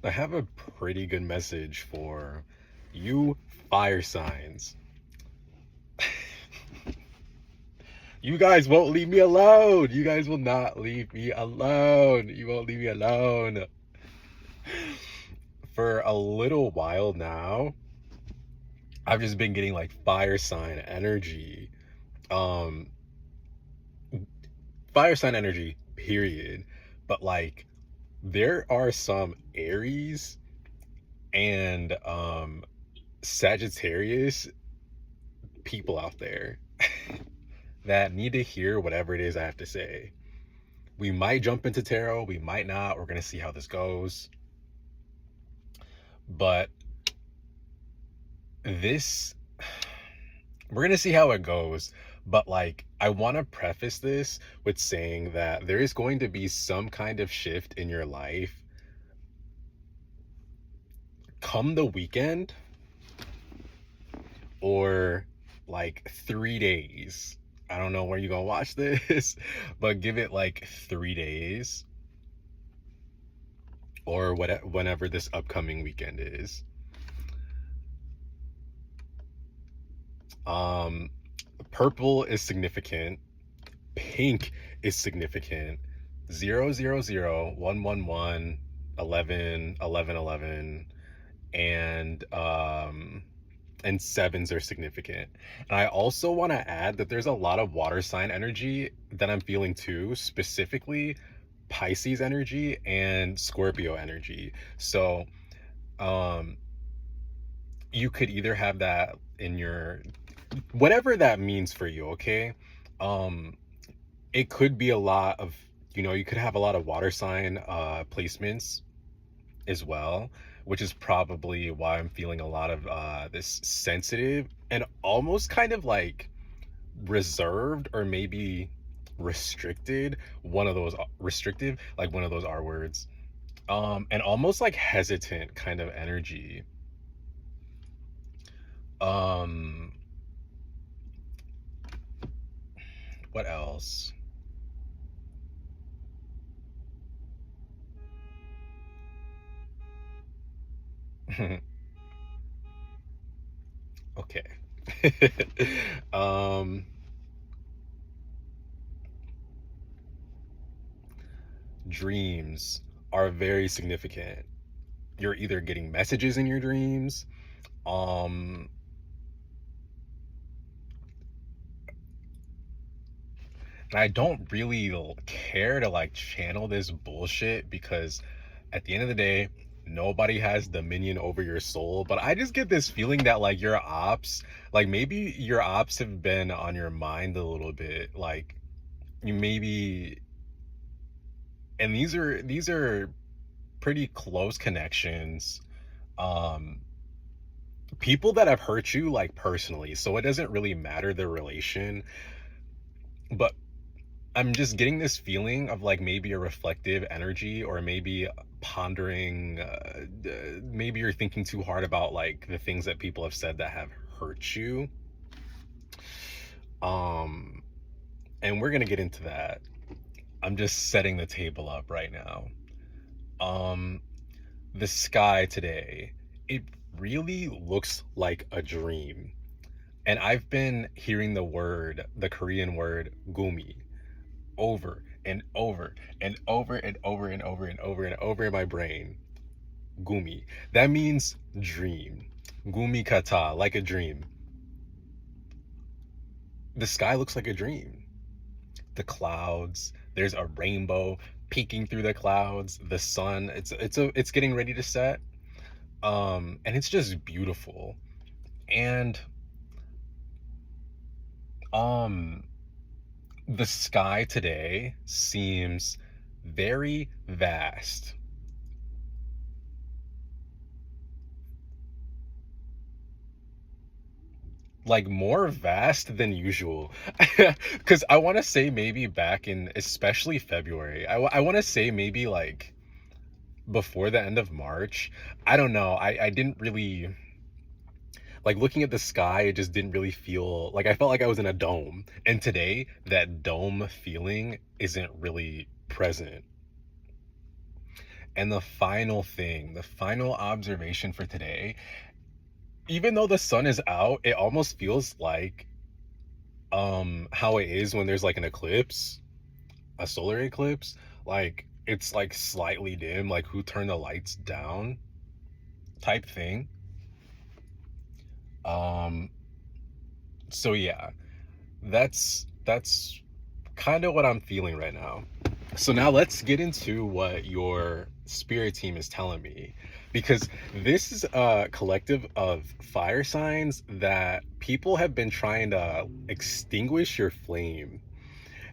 I have a pretty good message for you fire signs. You guys won't leave me alone. You guys will not leave me alone. You won't leave me alone. For a little while now, I've just been getting like fire sign energy. Um Fire sign energy, period. But like there are some Aries and Sagittarius people out there that need to hear whatever it is I have to say. We might jump into tarot, we might not. We're going to see how this goes. But this, we're going to see how it goes. But like, I want to preface this with saying that there is going to be some kind of shift in your life come the weekend or like 3 days. I don't know where you're going to watch this, but give it like 3 days or whatever, whenever this upcoming weekend is. Purple is significant. Pink is significant. 000, 111, 11, 11, 11, and sevens are significant. And I also want to add that there's a lot of water sign energy that I'm feeling too, specifically Pisces energy and Scorpio energy. So you could either have that in your, whatever that means for you, okay? It could be a lot of, you could have a lot of water sign placements as well, which is probably why I'm feeling a lot of this sensitive and almost kind of like reserved or maybe restricted, one of those restrictive, like one of those R words, and almost like hesitant kind of energy. um what else? Okay. um Dreams are very significant. You're either getting messages in your dreams, um and I don't really care to like channel this bullshit because at the end of the day, nobody has dominion over your soul. But I just get this feeling that like your ops, like maybe your ops have been on your mind a little bit. Like you maybe, and these are pretty close connections. Um, People that have hurt you like personally. So it doesn't really matter the relation, but I'm just getting this feeling of like maybe a reflective energy or maybe pondering. Maybe you're thinking too hard about like the things that people have said that have hurt you. Um, and we're gonna get into that. I'm just setting the table up right now. Um, the sky today, it really looks like a dream. And I've been hearing the Korean word gumi, over and over and over and over and over and over and over in my brain. Gumi. That means dream. Gumi kata, like a dream. The sky looks like a dream. The clouds, there's a rainbow peeking through the clouds. The sun, it's getting ready to set. And it's just beautiful. And um the sky today seems very vast. Like more vast than usual. Because I want to say maybe back in especially February, I want to say maybe like before the end of March. I don't know. I didn't really like looking at the sky. It just didn't really feel like, I felt like I was in a dome. And today, that dome feeling isn't really present. And the final thing, the final observation for today, even though the sun is out, it almost feels like how it is when there's like an eclipse, a solar eclipse. Like it's like slightly dim, like who turned the lights down type thing. Um so yeah, that's kind of what I'm feeling right now. So now let's get into what your spirit team is telling me, because this is a collective of fire signs that people have been trying to extinguish your flame.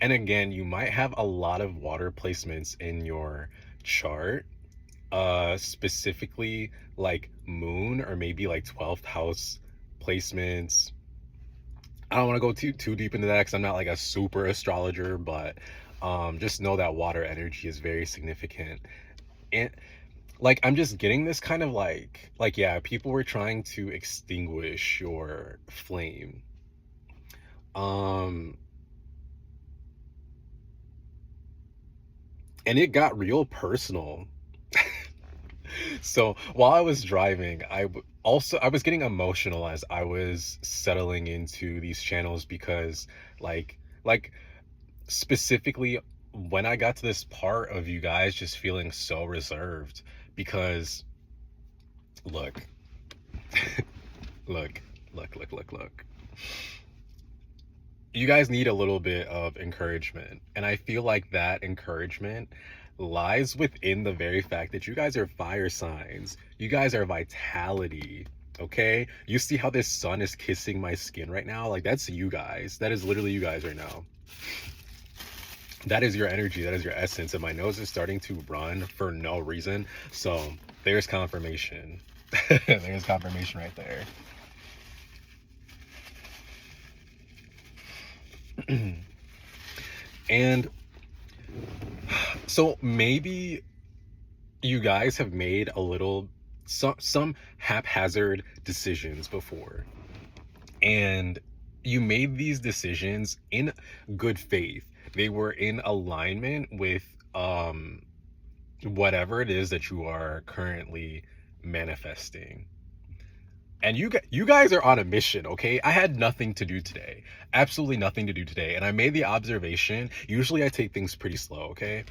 And again, you might have a lot of water placements in your chart, specifically like moon or maybe like 12th house placements. I don't want to go too deep into that because I'm not like a super astrologer, but just know that water energy is very significant. And like I'm just getting this kind of like yeah, people were trying to extinguish your flame. Um and it got real personal. So while I was driving, I was getting emotional as I was settling into these channels because like specifically when I got to this part of you guys just feeling so reserved, because look, look, look. You guys need a little bit of encouragement. And I feel like that encouragement lies within the very fact that you guys are fire signs. You guys are vitality. Okay? You see how this sun is kissing my skin right now? Like, that's you guys. That is literally you guys right now. That is your energy. That is your essence. And my nose is starting to run for no reason. So, there's confirmation. There's confirmation right there. And so maybe you guys have made a little some haphazard decisions before, and you made these decisions in good faith. They were in alignment with whatever it is that you are currently manifesting. And you guys are on a mission, okay? I had nothing to do today. Absolutely nothing to do today. And I made the observation, usually I take things pretty slow, okay?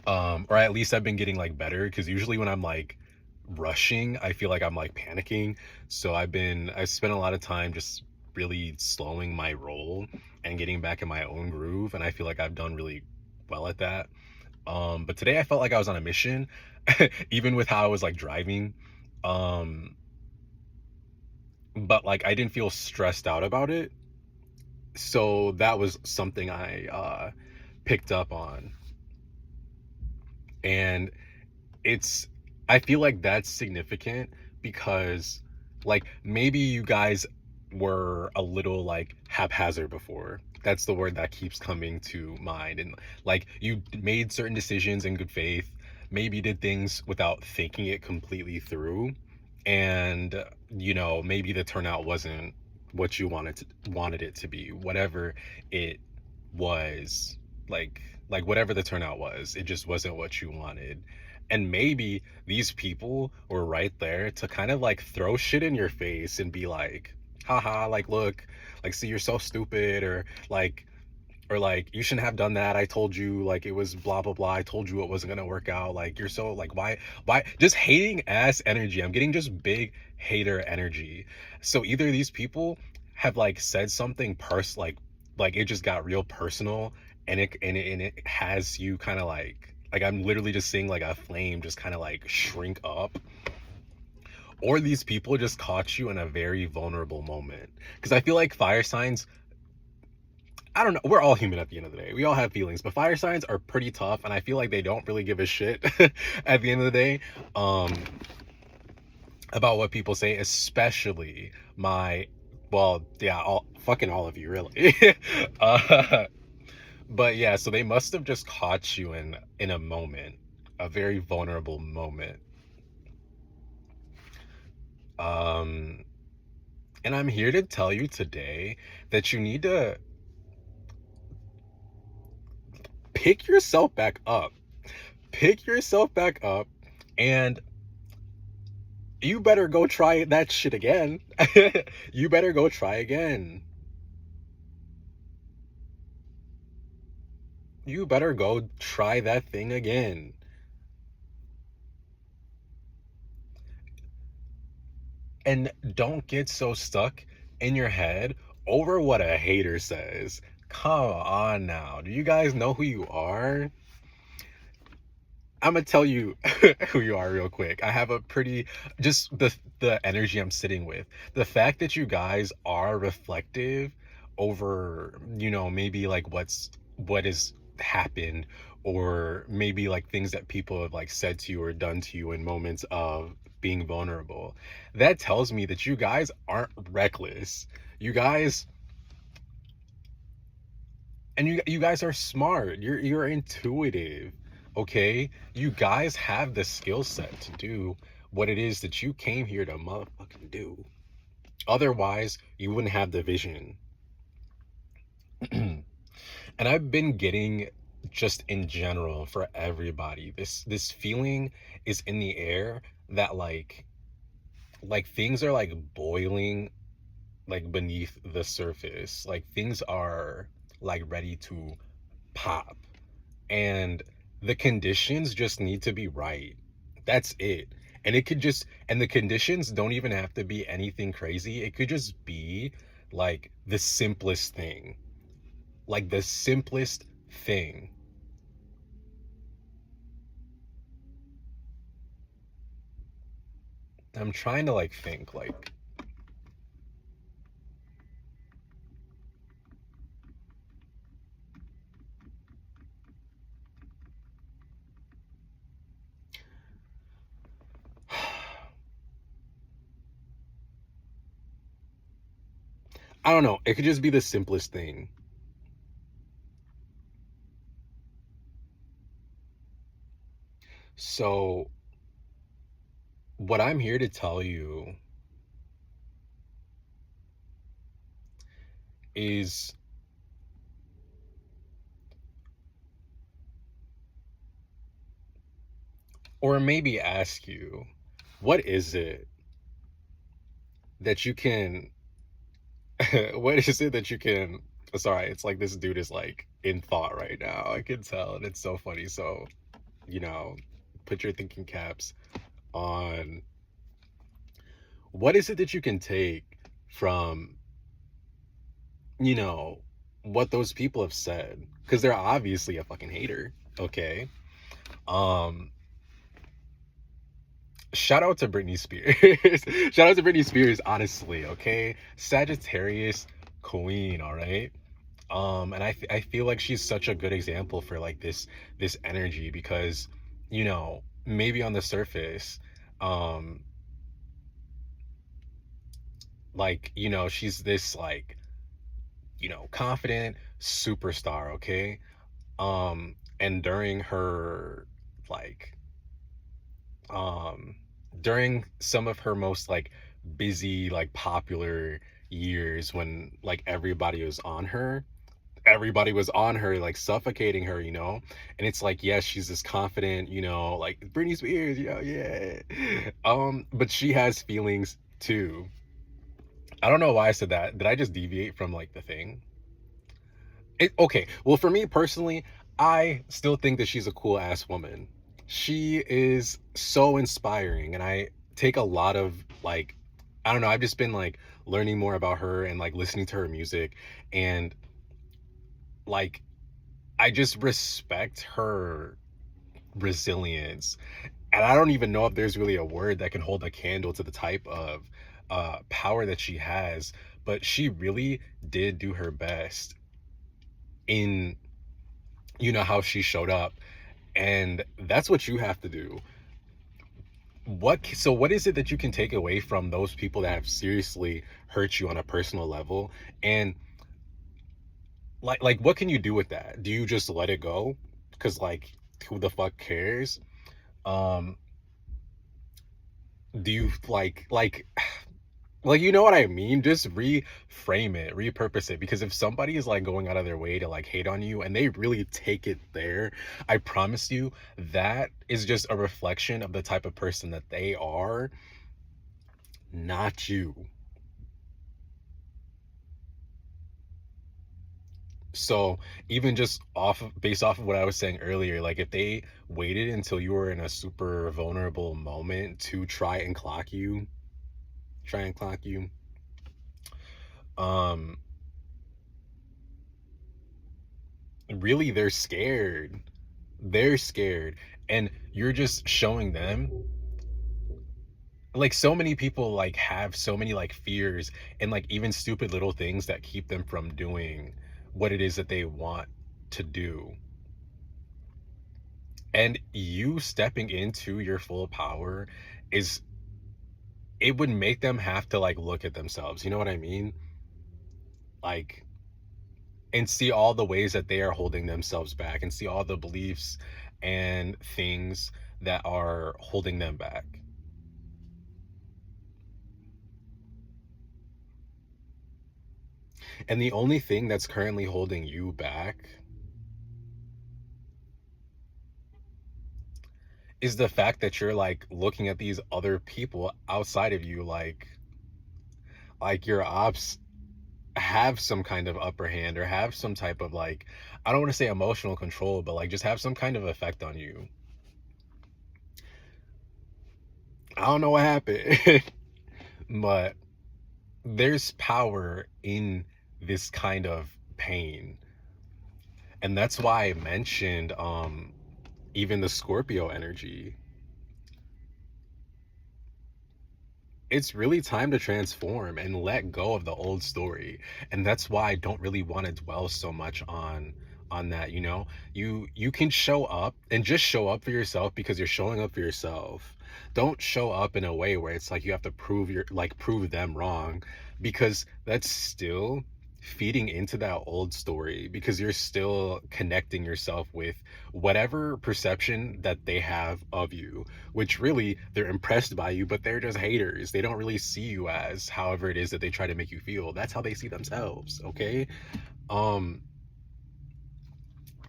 Or at least I've been getting like better, because usually when I'm like rushing, I feel like I'm like panicking. So I spent a lot of time just really slowing my roll and getting back in my own groove, and I feel like I've done really well at that. But today I felt like I was on a mission, even with how I was like driving. Um, but like I didn't feel stressed out about it. So that was something I picked up on. And it's I feel like that's significant because like maybe you guys were a little like haphazard before. That's the word that keeps coming to mind. And like you made certain decisions in good faith, maybe did things without thinking it completely through, and maybe the turnout wasn't what you wanted it to be, whatever it was. Like whatever the turnout was, it just wasn't what you wanted. And maybe these people were right there to kind of like throw shit in your face and be like, haha, like look, like see, you're so stupid, or like you shouldn't have done that. I told you, like it was blah blah blah. I told you it wasn't gonna work out. Like you're so like why just hating ass energy. I'm getting just big hater energy. So either these people have like said something like it just got real personal, and it has you kind of like I'm literally just seeing like a flame just kind of like shrink up, or these people just caught you in a very vulnerable moment. Because I feel like fire signs, I don't know, we're all human at the end of the day. We all have feelings, but fire signs are pretty tough, and I feel like they don't really give a shit at the end of the day, um, about what people say, especially well, yeah, all of you, really. uh, but yeah, so they must have just caught you in a moment, a very vulnerable moment. Um, and I'm here to tell you today that you need to pick yourself back up. Pick yourself back up, and you better go try that shit again. You better go try again. You better go try that thing again. And don't get so stuck in your head over what a hater says. Come on now. Do you guys know who you are? I'm gonna tell you who you are real quick. I have a pretty just the energy I'm sitting with. The fact that you guys are reflective over, maybe like what has happened, or maybe like things that people have like said to you or done to you in moments of being vulnerable. That tells me that you guys aren't reckless. You guys you guys are smart. You're intuitive. Okay? You guys have the skill set to do what it is that you came here to motherfucking do. Otherwise, you wouldn't have the vision. And I've been getting, just in general, for everybody, this feeling is in the air that like things are like boiling like beneath the surface. Like things are like ready to pop, and the conditions just need to be right. That's it. And the conditions don't even have to be anything crazy. It could just be like the simplest thing. Like the simplest thing. I'm trying to like think like, I don't know. It could just be the simplest thing. So what I'm here to tell you is, or maybe ask you, what is it that you can, what is it that you can, sorry, it's like this dude is like in thought right now. I can tell, and it's so funny. So, you know, put your thinking caps on. What is it that you can take from, you know, what those people have said? Because they're obviously a fucking hater, okay? Um, Shout out to Britney Spears. Shout out to Britney Spears, honestly, okay? Sagittarius queen, all right? And I feel like she's such a good example for like this energy, because, maybe on the surface, um, like, she's this like, confident superstar, okay? And during her like um during some of her most like busy, like popular years, when like everybody was on her, like suffocating her, and it's like, yes, she's this confident, like Britney Spears, yeah. But she has feelings too. I don't know why I said that. Did I just deviate from like the thing? Okay, well, for me personally, I still think that she's a cool ass woman. She is so inspiring, and I take a lot of like, I don't know, I've just been like learning more about her and like listening to her music, and like I just respect her resilience. And I don't even know if there's really a word that can hold a candle to the type of power that she has, but she really did do her best in, how she showed up. And that's what you have to do. What is it that you can take away from those people that have seriously hurt you on a personal level? And like what can you do with that? Do you just let it go? Because like, who the fuck cares? um do you like Like, you know what I mean? Just reframe it, repurpose it. Because if somebody is like going out of their way to like hate on you and they really take it there, I promise you that is just a reflection of the type of person that they are, not you. So even just off of based off of what I was saying earlier, like if they waited until you were in a super vulnerable moment to try and clock you, um, really they're scared. They're scared. And you're just showing them like so many people like have so many like fears and like even stupid little things that keep them from doing what it is that they want to do. And you stepping into your full power is it would make them have to like look at themselves. You know what I mean? Like and see all the ways that they are holding themselves back and see all the beliefs and things that are holding them back. And the only thing that's currently holding you back is the fact that you're like looking at these other people outside of you like your ops have some kind of upper hand or have some type of like I don't want to say emotional control, but like just have some kind of effect on you. I don't know what happened, but there's power in this kind of pain. And that's why I mentioned even the Scorpio energy. It's really time to transform and let go of the old story, and that's why I don't really want to dwell so much on that. You know, you can show up and just show up for yourself because you're showing up for yourself. Don't show up in a way where it's like you have to prove them wrong, because that's still feeding into that old story, because you're still connecting yourself with whatever perception that they have of you, which really they're impressed by you, but they're just haters. They don't really see you as however it is that they try to make you feel. That's how they see themselves, okay? Um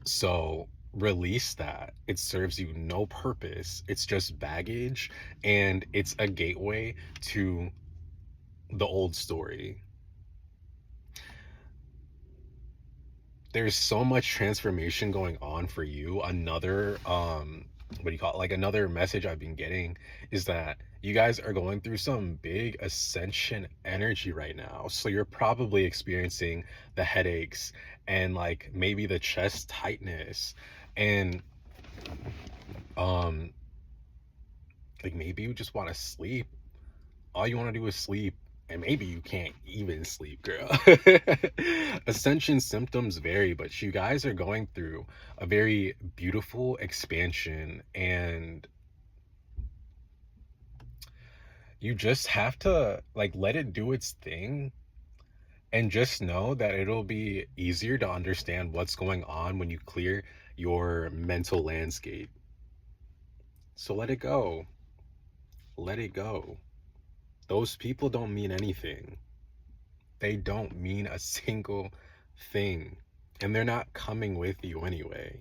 so release that. It serves you no purpose. It's just baggage and it's a gateway to the old story. There's so much transformation going on for you. Another what do you call it, like another message I've been getting is that you guys are going through some big ascension energy right now, so you're probably experiencing the headaches and like maybe the chest tightness and um like maybe you just want to sleep. All you want to do is sleep, and maybe you can't even sleep, girl. Ascension symptoms vary, but you guys are going through a very beautiful expansion, and you just have to like let it do its thing and just know that it'll be easier to understand what's going on when you clear your mental landscape. So let it go. Let it go. Those people don't mean anything. They don't mean a single thing. And they're not coming with you anyway.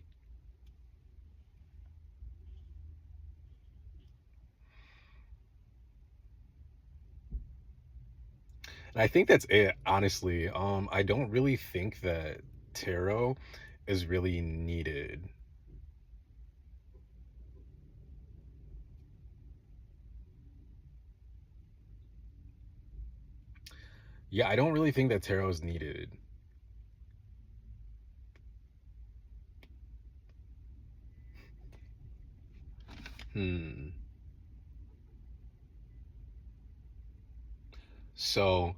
And I think that's it, honestly. I don't really think that tarot is really needed. Yeah, I don't really think that tarot is needed. Hmm. So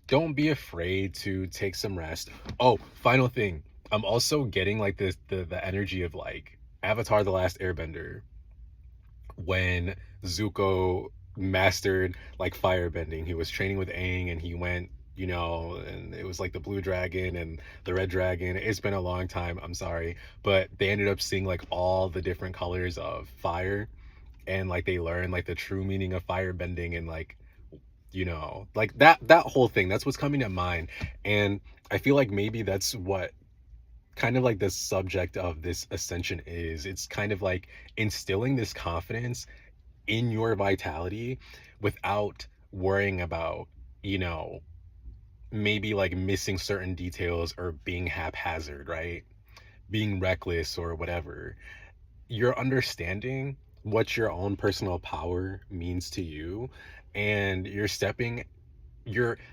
don't be afraid to take some rest. Oh, final thing. I'm also getting like this the energy of like Avatar the Last Airbender when Zuko mastered like firebending. He was training with Aang and he went, you know, and it was like the blue dragon and the red dragon. It's been a long time, I'm sorry, but they ended up seeing like all the different colors of fire, and like they learned like the true meaning of firebending and like like that whole thing. That's what's coming to mind. And I feel like maybe that's what kind of like the subject of this ascension is. It's kind of like instilling this confidence in your vitality without worrying about, you know, maybe like missing certain details or being haphazard, right? Being reckless or whatever. You're understanding what your own personal power means to you, and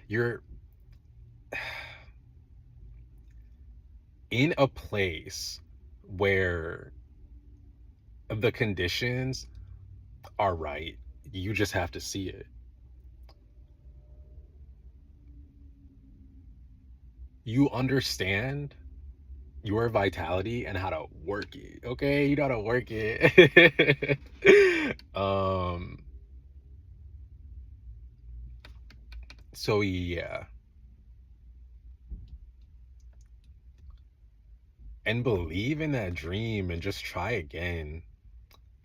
you're in a place where the conditions are right. You just have to see it. You understand your vitality and how to work it. Okay, you know how to work it. um so yeah, and believe in that dream and just try again.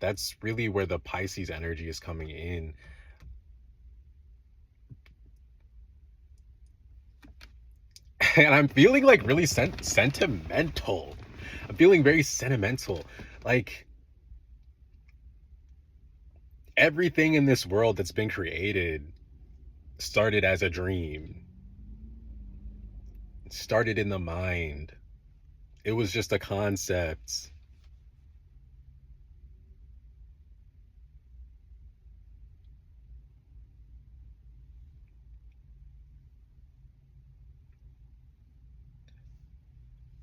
That's really where the Pisces energy is coming in. And I'm feeling like really sentimental. I'm feeling very sentimental. Like everything in this world that's been created started as a dream. It started in the mind. It was just a concept.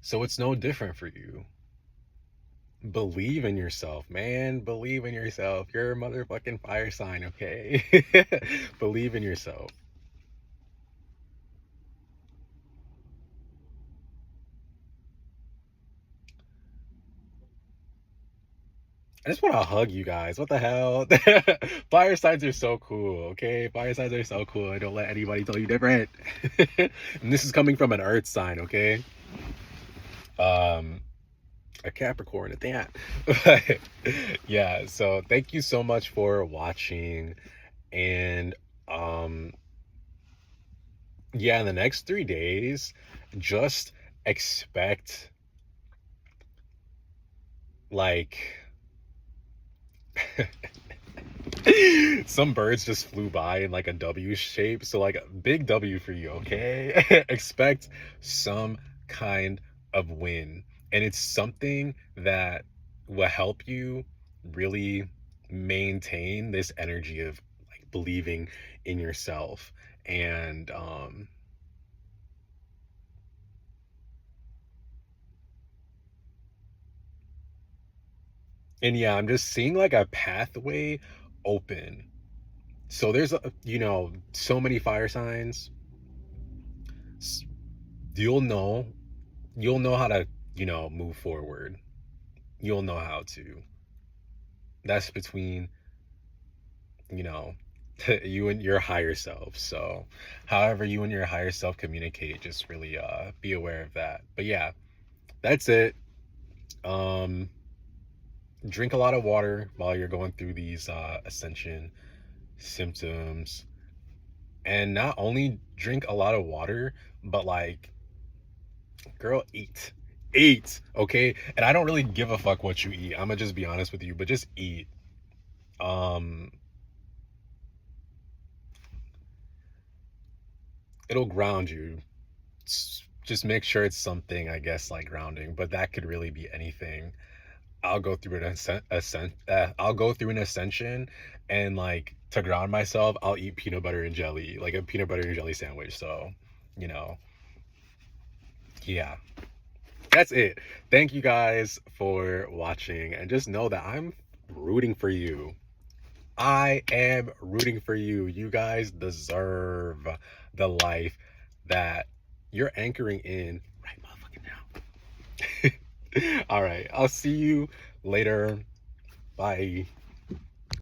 So it's no different for you. Believe in yourself, man. Believe in yourself. You're a motherfucking fire sign, okay? Believe in yourself. I just want to hug you guys. What the hell? Fire signs are so cool, okay? Fire signs are so cool. I don't let anybody tell you different. And this is coming from an earth sign, okay? Um, a Capricorn at that. But yeah, so thank you so much for watching. And um, yeah, in the next 3 days, just expect like some birds just flew by in like a W shape. So like a big W for you, okay? Expect some kind of win. And it's something that will help you really maintain this energy of like believing in yourself. And yeah, I'm just seeing like a pathway open. So there's so many fire signs. S- You'll know you'll know how to, move forward. You'll know how to. That's between, you know, you and your higher self. So, however you and your higher self communicate, just really be aware of that. But yeah, that's it. Um drink a lot of water while you're going through these ascension symptoms, and not only drink a lot of water, but like, girl, eat, okay? And I don't really give a fuck what you eat. I'm gonna just be honest with you, but just eat. um it'll ground you. Just make sure it's something, I guess, like grounding, but that could really be anything. I'll go through an ascension, and like, to ground myself, I'll eat peanut butter and jelly, like a peanut butter and jelly sandwich. So, you know, yeah, that's it. Thank you guys for watching, and just know that I'm rooting for you. I am rooting for you. You guys deserve the life that you're anchoring in right motherfucking now. All right. I'll see you later. Bye.